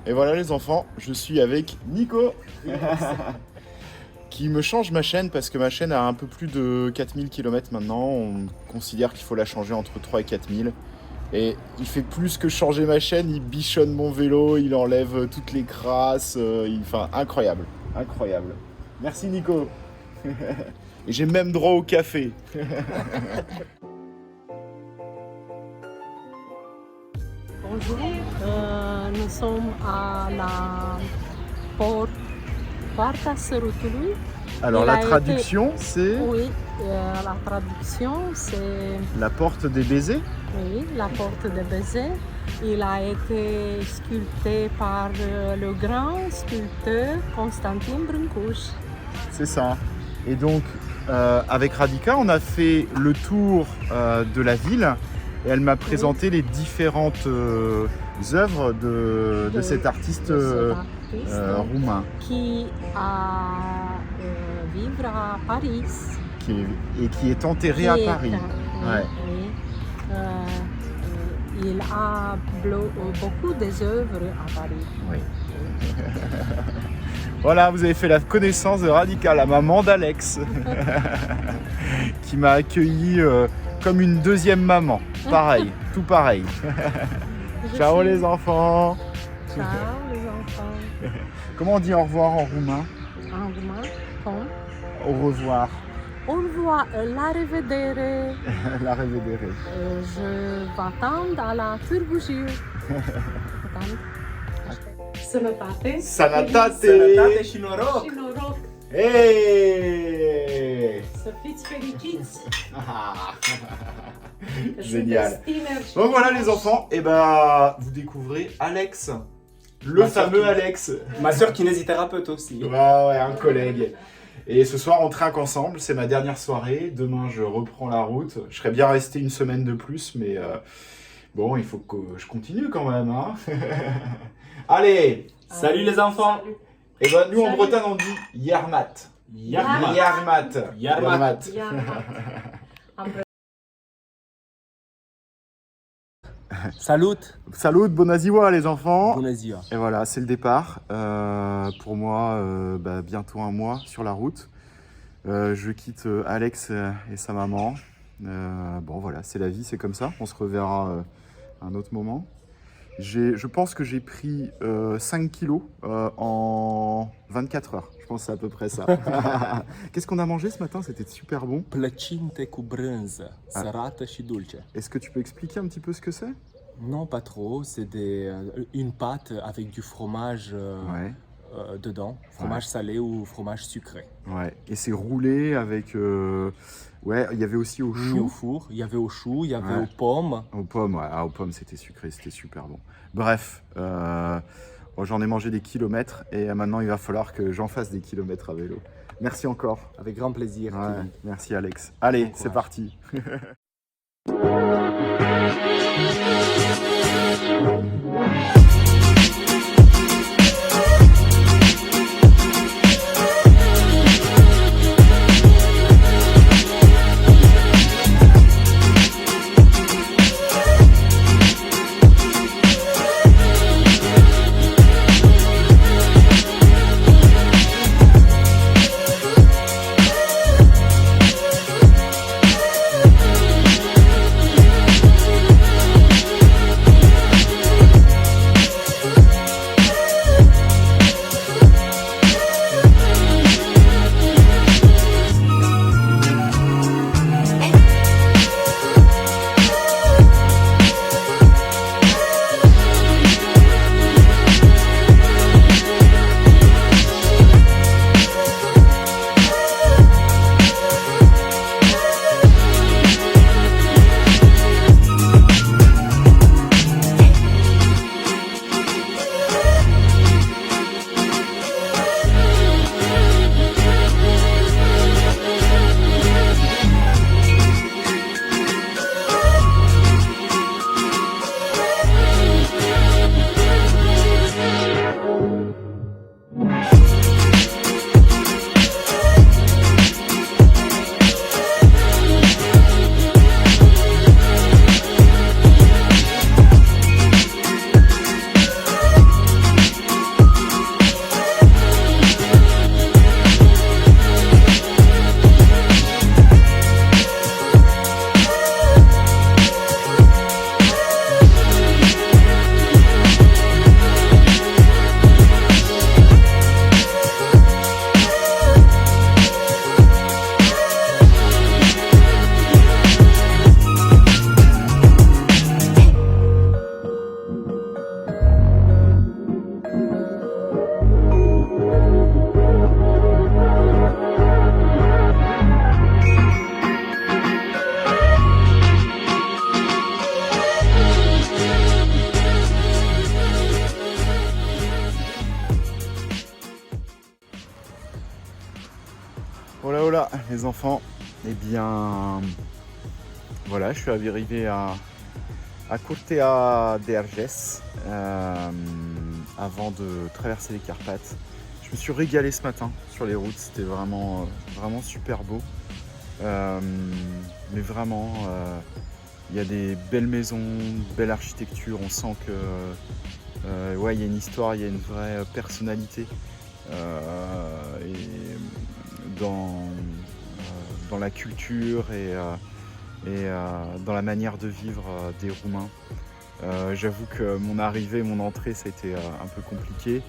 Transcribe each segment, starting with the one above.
Et voilà les enfants, je suis avec Nico qui me change ma chaîne parce que ma chaîne a un peu plus de 4000 km maintenant. On considère qu'il faut la changer entre 3 et 4000. Et il fait plus que changer ma chaîne, il bichonne mon vélo, il enlève toutes les crasses, enfin incroyable, incroyable. Merci Nico. Et j'ai même droit au café. Bonjour, nous sommes à la Poarta Sărutului. Alors Il la a été- traduction c'est Oui, la traduction c'est la porte des baisers. oui, la porte de baiser. Il a été sculpté par le grand sculpteur Constantin Brâncuș. C'est ça. Et donc, avec Radika, on a fait le tour de la ville et elle m'a présenté les différentes œuvres de cet artiste roumain Qui a vivre à Paris. qui est enterré à Paris. Oui, Ouais. oui. Il a beaucoup d'œuvres à Paris. Oui. Voilà, vous avez fait la connaissance de Radika, la maman d'Alex, qui m'a accueilli comme une deuxième maman. Pareil, tout pareil. Ciao les enfants. Ciao les enfants. Comment on dit au revoir en roumain? En roumain, comme Au revoir. au revoir, la revedere. La revedere. Je t'attends à la Târgu Jiu. Sănătate. Sănătate. Sănătate și noroc! Și noroc. Hey. Să fiți fericiți. Că Génial. sunteți tineri și Donc voilà les frumoși. enfants, et ben vous découvrez Alex, le Ma sœur fameux qui- Alex. Ma soeur kinésithérapeute aussi. Ouais, un collègue. Et ce soir on trinque ensemble, c'est ma dernière soirée. Demain je reprends la route. Je serais bien resté une semaine de plus, mais bon, il faut que je continue quand même. Hein. Allez. Salut les enfants! Salut. Et ben nous en Salut. Bretagne on dit Yarmat. Yarmat. Yarmat. Yarmat. Ia, am Salut! Salut, bonne ziua les enfants. Bună ziua! Et voilà, c'est le départ. Pour moi, bientôt un mois sur la route. Je quitte Alex et sa maman. Bon voilà, c'est la vie, c'est comme ça. On se reverra à un autre moment. Je pense que j'ai pris 5 kilos en 24 heures. Je pense que c'est à peu près ça. Qu'est-ce qu'on a mangé ce matin? C'était super bon. Plăcinte cu brânză, sărată și dulce. Est-ce que tu peux expliquer un petit peu ce que c'est? Non, pas trop, c'est une pâte avec du fromage Ouais. dedans, fromage salé ou fromage sucré. Ouais. Et c'est roulé avec... Ouais, il y avait aussi au Mis au chou. four, il y avait au chou, il y avait Ouais. aux pommes. Aux pommes, ouais. Ah, aux pommes, c'était sucré, c'était super bon. Bref, j'en ai mangé des kilomètres et maintenant il va falloir que j'en fasse des kilomètres à vélo. Merci encore. Avec grand plaisir. Ouais, Kevin. merci Alex. Allez, Bon c'est courage. parti. les enfants. Eh bien, voilà, je suis arrivé à Curtea d'Erges avant de traverser les Carpates. Je me suis régalé ce matin sur les routes, c'était vraiment super beau. Mais vraiment, il y a des belles maisons, belle architecture, on sent que ouais, il y a une histoire, il y a une vraie personnalité et dans la culture et dans la manière de vivre des Roumains. J'avoue que mon arrivée, mon entrée, ça a été un peu compliqué.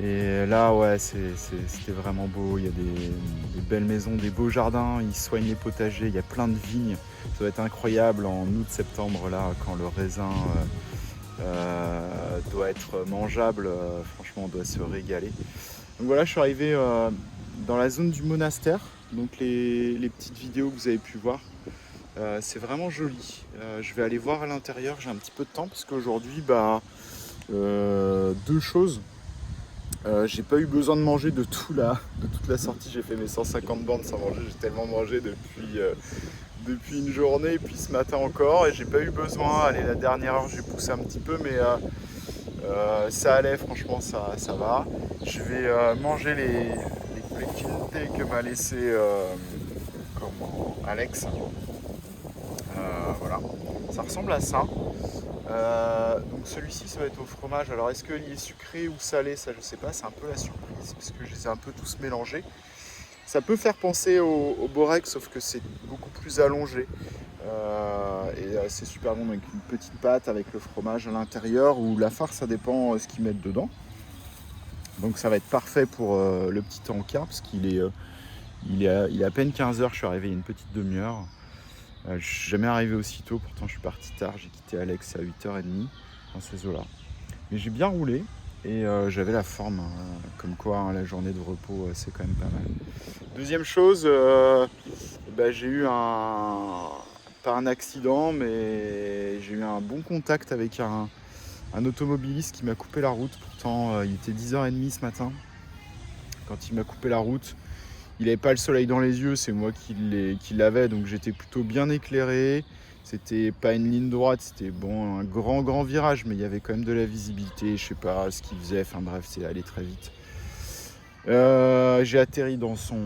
Et là, ouais, c'était vraiment beau. Il y a des belles maisons, des beaux jardins, ils soignent les potagers, il y a plein de vignes. Ça va être incroyable en août-septembre, là, quand le raisin doit être mangeable. Franchement, on doit se régaler. Donc voilà, je suis arrivé dans la zone du monastère. Donc les petites vidéos que vous avez pu voir, c'est vraiment joli. Je vais aller voir à l'intérieur, j'ai un petit peu de temps, parce qu'aujourd'hui, deux choses. J'ai pas eu besoin de manger de toute la sortie, j'ai fait mes 150 bandes sans manger, j'ai tellement mangé depuis une journée et puis ce matin encore, et j'ai pas eu besoin. Allez, la dernière heure j'ai poussé un petit peu, mais ça allait, franchement ça va. Je vais manger les filetés que m'a laissé Alex. Voilà, ça ressemble à ça. Donc celui-ci, ça va être au fromage. Alors est-ce qu'il est sucré ou salé? Ça je sais pas, c'est un peu la surprise parce que je les ai un peu tous mélangés. Ça peut faire penser au borek, sauf que c'est beaucoup plus allongé. Et c'est super bon avec une petite pâte, avec le fromage à l'intérieur, ou la farce, ça dépend ce qu'ils mettent dedans. Donc ça va être parfait pour le petit encart, parce qu'il est à peine 15h, je suis arrivé il y a une petite demi-heure. Je suis jamais arrivé aussitôt, pourtant je suis parti tard, j'ai quitté Alex à 8h30 dans ces eaux-là. Mais j'ai bien roulé et j'avais la forme, comme quoi la journée de repos c'est quand même pas mal. Deuxième chose, j'ai eu pas un accident, mais j'ai eu un bon contact avec un automobiliste qui m'a coupé la route. Pourtant il était 10h30 ce matin quand il m'a coupé la route. Il n'avait pas le soleil dans les yeux, c'est moi qui l'avais, donc j'étais plutôt bien éclairé. C'était pas une ligne droite, c'était un grand virage, mais il y avait quand même de la visibilité, je sais pas ce qu'il faisait, enfin bref, c'est allé très vite. J'ai atterri dans son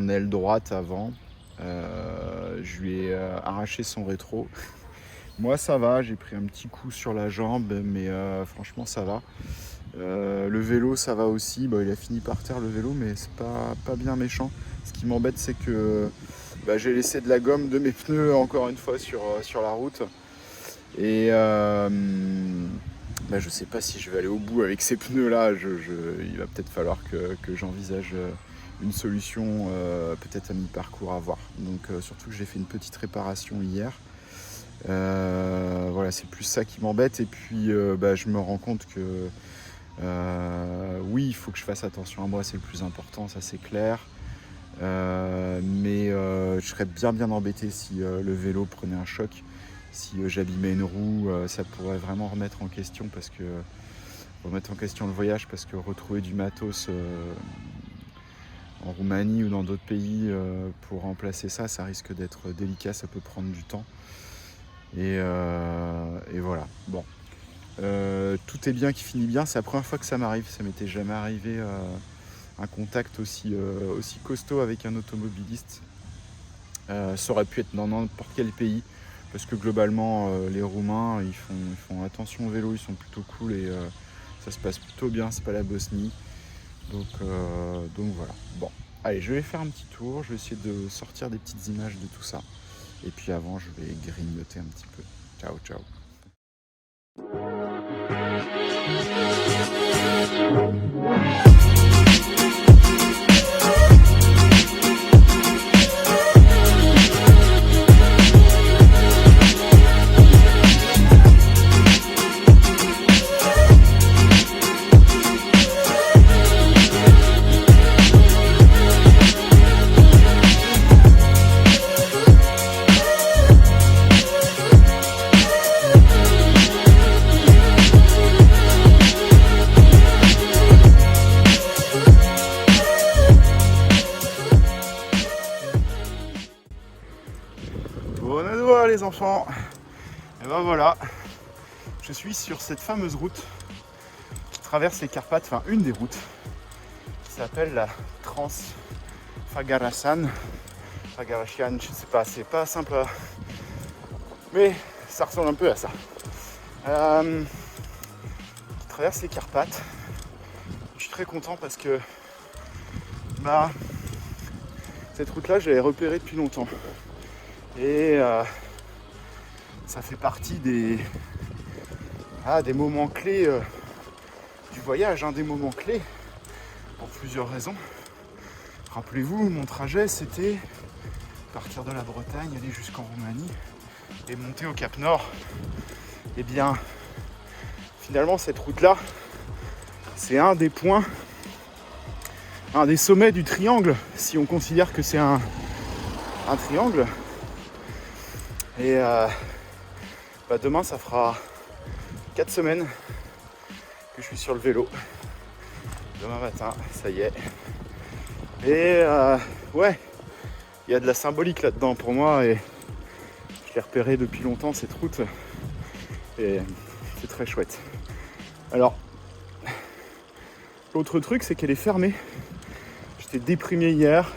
aile droite avant. Je lui ai arraché son rétro. Moi ça va, j'ai pris un petit coup sur la jambe, mais franchement ça va. Le vélo ça va aussi, il a fini par terre le vélo, mais c'est pas bien méchant. Ce qui m'embête, c'est que j'ai laissé de la gomme de mes pneus encore une fois sur la route, et je sais pas si je vais aller au bout avec ces pneus là. Il va peut-être falloir que j'envisage une solution, peut-être à mi-parcours, à voir. Donc surtout que j'ai fait une petite réparation hier. Voilà, c'est plus ça qui m'embête, et puis je me rends compte que oui, il faut que je fasse attention à moi, c'est le plus important, ça c'est clair. Mais je serais bien embêté si le vélo prenait un choc, si j'abîmais une roue, ça pourrait vraiment remettre en question le voyage, parce que retrouver du matos en Roumanie ou dans d'autres pays pour remplacer ça risque d'être délicat, ça peut prendre du temps. Et voilà, bon. Tout est bien qui finit bien, c'est la première fois que ça m'arrive, ça m'était jamais arrivé un contact aussi costaud avec un automobiliste. Ça aurait pu être dans n'importe quel pays, parce que globalement les Roumains ils font attention au vélo, ils sont plutôt cool, et ça se passe plutôt bien, c'est pas la Bosnie. Donc voilà, bon, allez, je vais faire un petit tour, je vais essayer de sortir des petites images de tout ça, et puis avant je vais grignoter un petit peu. Ciao. les enfants. Et ben voilà, je suis sur cette fameuse route qui traverse les Carpates, enfin une des routes, qui s'appelle la Trans-Fagarasan. Fagarashian, je sais pas, c'est pas simple, mais ça ressemble un peu à ça. Qui traverse les Carpates. Je suis très content parce que cette route-là, je l'avais repérée depuis longtemps. Et ça fait partie des moments clés du voyage, des moments clés pour plusieurs raisons. Rappelez-vous, mon trajet, c'était partir de la Bretagne, aller jusqu'en Roumanie et monter au Cap Nord. Et bien, finalement, cette route-là, c'est un des points, un des sommets du triangle, si on considère que c'est un triangle. Et demain, ça fera 4 semaines que je suis sur le vélo. Demain matin, ça y est. Et ouais, il y a de la symbolique là-dedans pour moi et je l'ai repéré depuis longtemps cette route et c'est très chouette. Alors, l'autre truc, c'est qu'elle est fermée. J'étais déprimé hier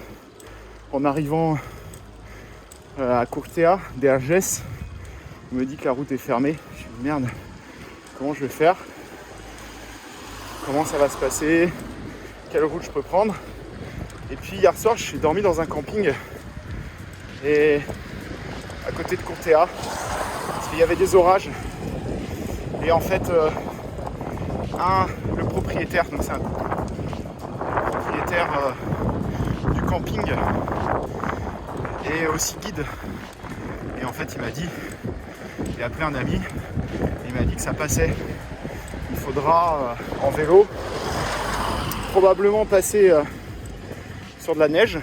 en arrivant à Curtea d'Ergès. On me dit que la route est fermée. Je me dis merde, comment je vais faire? Comment ça va se passer? Quelle route je peux prendre? Et puis hier soir, je suis dormi dans un camping et à côté de Curtea parce qu'il y avait des orages. Et en fait, le propriétaire, donc c'est un couple, le propriétaire du camping et aussi guide. Et en fait, il m'a dit, il a appelé un ami, il m'a dit que ça passait. Il faudra en vélo probablement passer sur de la neige,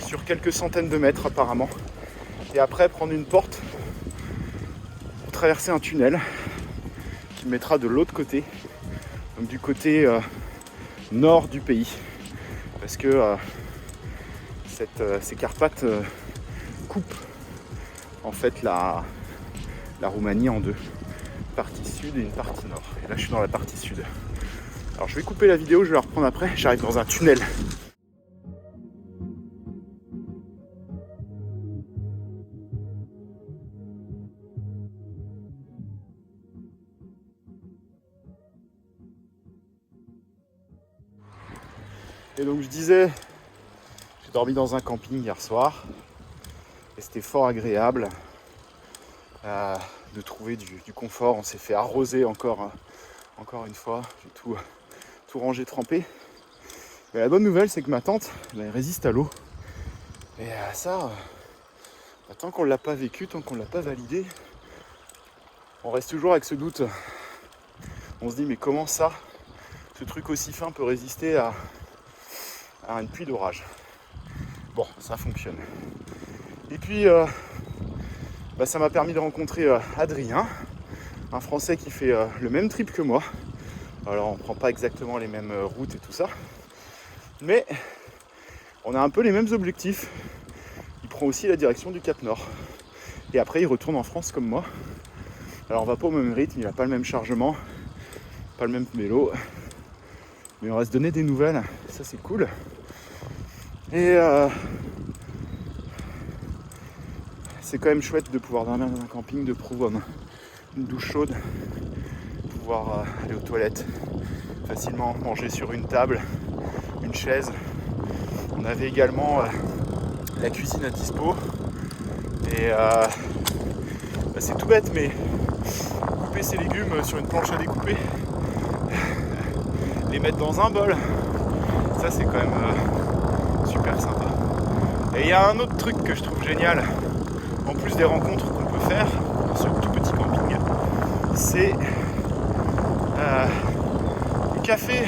sur quelques centaines de mètres apparemment, et après prendre une porte pour traverser un tunnel qui me mettra de l'autre côté, donc du côté nord du pays, parce que ces Carpates coupent en fait la Roumanie en deux, une partie sud et une partie nord. Et là je suis dans la partie sud. Alors je vais couper la vidéo, je vais la reprendre après. J'arrive dans un tunnel. Et donc je disais, j'ai dormi dans un camping hier soir et c'était fort agréable de trouver du confort. On s'est fait arroser encore une fois, j'ai tout rangé, trempé. Mais la bonne nouvelle, c'est que ma tente, elle résiste à l'eau. Et ça, tant qu'on ne l'a pas vécu, tant qu'on ne l'a pas validé, on reste toujours avec ce doute. On se dit mais comment ça, ce truc aussi fin peut résister à une pluie d'orage? Bon, ça fonctionne. Et puis ça m'a permis de rencontrer Adrien, un Français qui fait le même trip que moi. Alors on ne prend pas exactement les mêmes routes et tout ça, mais on a un peu les mêmes objectifs. Il prend aussi la direction du Cap Nord. Et après il retourne en France comme moi. Alors on va pas au même rythme, il n'a pas le même chargement, pas le même vélo. Mais on va se donner des nouvelles, ça c'est cool. Et c'est quand même chouette de pouvoir dormir dans un camping, de pouvoir une douche chaude, pouvoir aller aux toilettes facilement, manger sur une table, une chaise. On avait également la cuisine à dispo. Et c'est tout bête, mais couper ses légumes sur une planche à découper, les mettre dans un bol, ça c'est quand même super sympa. Et il y a un autre truc que je trouve génial, en plus des rencontres qu'on peut faire dans ce tout petit camping, c'est le café.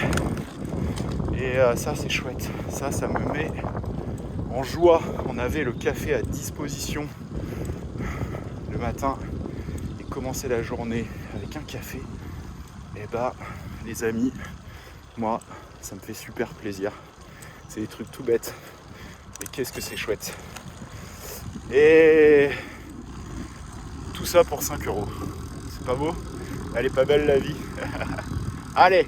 Et ça c'est chouette, ça me met en joie. On avait le café à disposition le matin et commencer la journée avec un café, et les amis, moi ça me fait super plaisir. C'est des trucs tout bêtes, et qu'est-ce que c'est chouette. Et tout ça pour 5 €. C'est pas beau? Elle est pas belle la vie. Allez,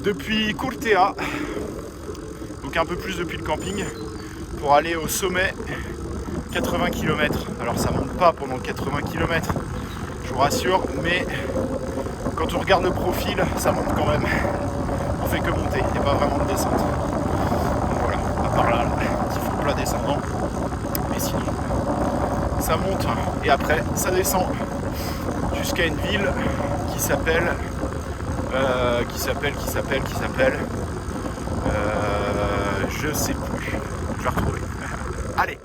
depuis Curtea, donc un peu plus depuis le camping, pour aller au sommet, 80 km. Alors ça monte pas pendant 80 km, je vous rassure, mais quand on regarde le profil, ça monte quand même. On fait que monter, il n'y a pas vraiment de descente. Donc voilà, à part là, petit faux plat descendant. Mais sinon, ça monte et après ça descend jusqu'à une ville qui s'appelle je sais plus, je vais retrouver. Allez.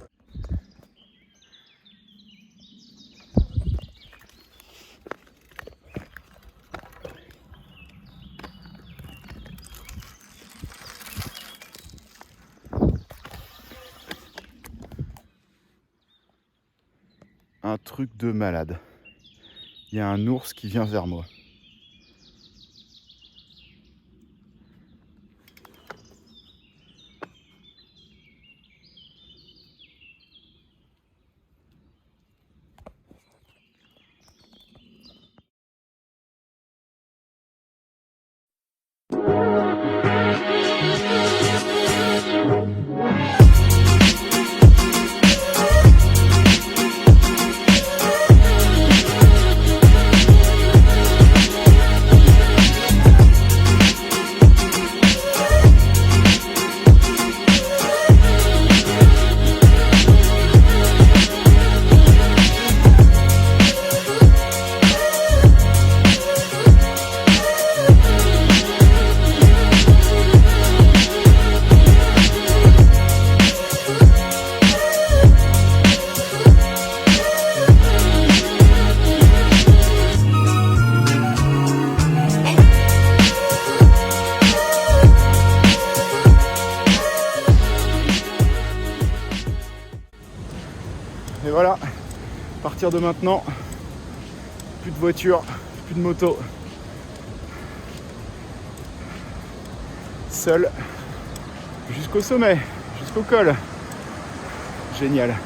Un truc de malade. Il y a un ours qui vient vers moi. Et voilà, à partir de maintenant, plus de voitures, plus de motos. Seul jusqu'au sommet, jusqu'au col. Génial.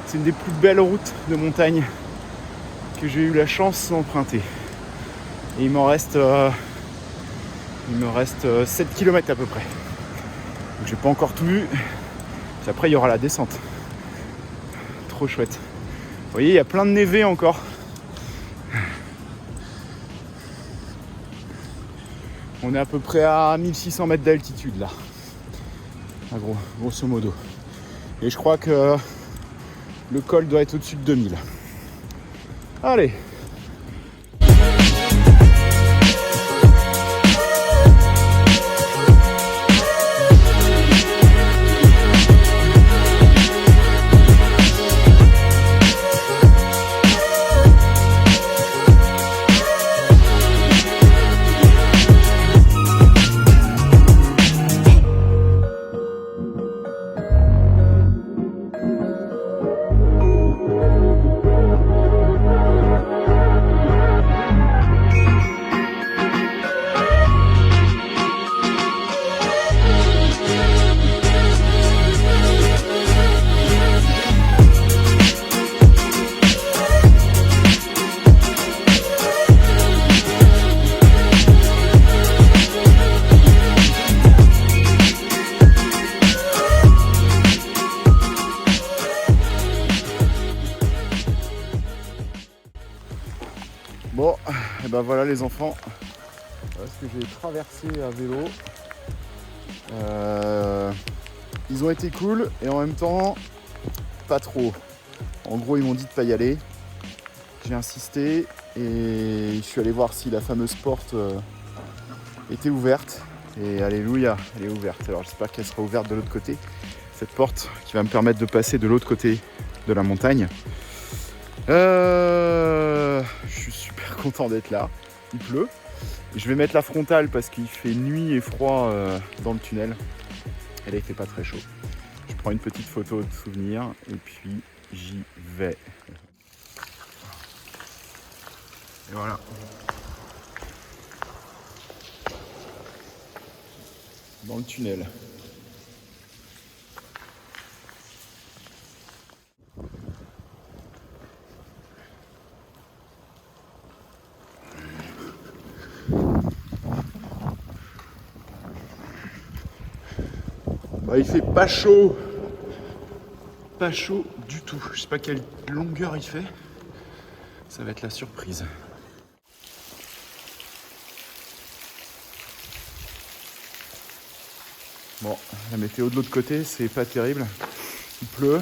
C'est une des plus belles routes de montagne que j'ai eu la chance d'emprunter. Et il me reste 7 km à peu près. Donc j'ai pas encore tout vu. Puis après il y aura la descente. Trop chouette. Vous voyez, il y a plein de névé encore. On est à peu près à 1600 mètres d'altitude là. Grosso modo. Et je crois que le col doit être au-dessus de 2000. Allez! Bon, et ben voilà les enfants, voilà ce que j'ai traversé à vélo. Ils ont été cool et en même temps pas trop. En gros ils m'ont dit de pas y aller. J'ai insisté et je suis allé voir si la fameuse porte était ouverte. Et alléluia, elle est ouverte. Alors j'espère qu'elle sera ouverte de l'autre côté. Cette porte qui va me permettre de passer de l'autre côté de la montagne. Je suis super content d'être là. Il pleut. Je vais mettre la frontale parce qu'il fait nuit et froid dans le tunnel. Et là il fait pas très chaud. Je prends une petite photo de souvenir et puis j'y vais. Et voilà. Dans le tunnel. Il fait pas chaud. Pas chaud du tout. Je sais pas quelle longueur il fait. Ça va être la surprise. Bon, la météo de l'autre côté, c'est pas terrible. Il pleut.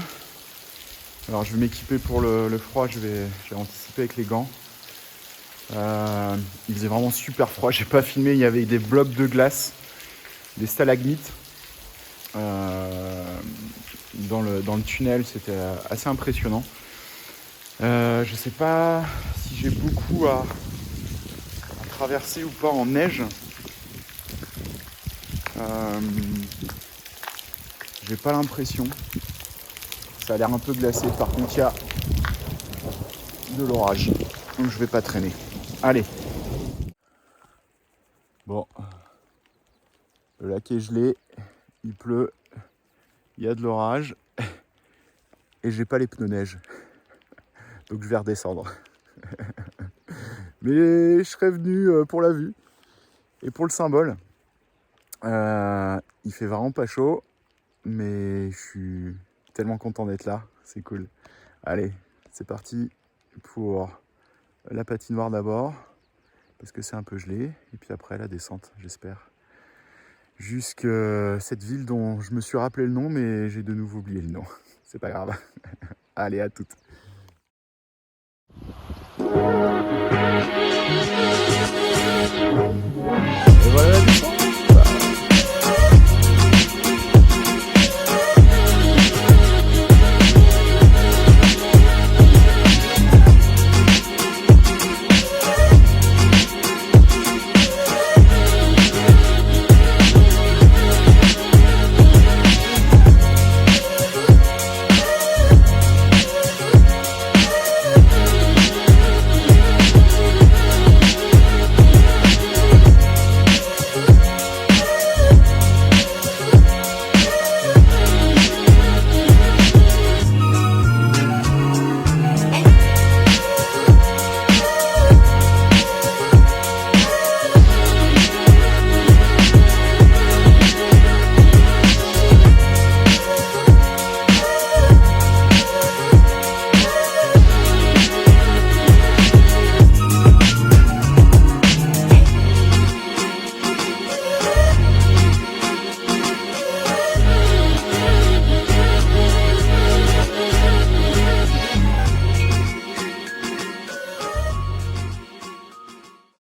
Alors je vais m'équiper pour le froid, je vais anticiper avec les gants. Il faisait vraiment super froid, j'ai pas filmé, il y avait des blocs de glace, des stalagmites dans le tunnel, c'était assez impressionnant. Je sais pas si j'ai beaucoup à traverser ou pas en neige. J'ai pas l'impression. Ça a l'air un peu glacé. Par contre, il y a de l'orage. Donc je vais pas traîner. Allez. Bon. Le lac est gelé. Il pleut. Il y a de l'orage. Et j'ai pas les pneus neige. Donc je vais redescendre. Mais je serais venu pour la vue. Et pour le symbole. Il fait vraiment pas chaud. Mais je suis tellement content d'être là. C'est cool. Allez, c'est parti pour la patinoire d'abord, parce que c'est un peu gelé, et puis après la descente, j'espère. Jusqu'à cette ville dont je me suis rappelé le nom, mais j'ai de nouveau oublié le nom. C'est pas grave. Allez, à toutes. Et voilà la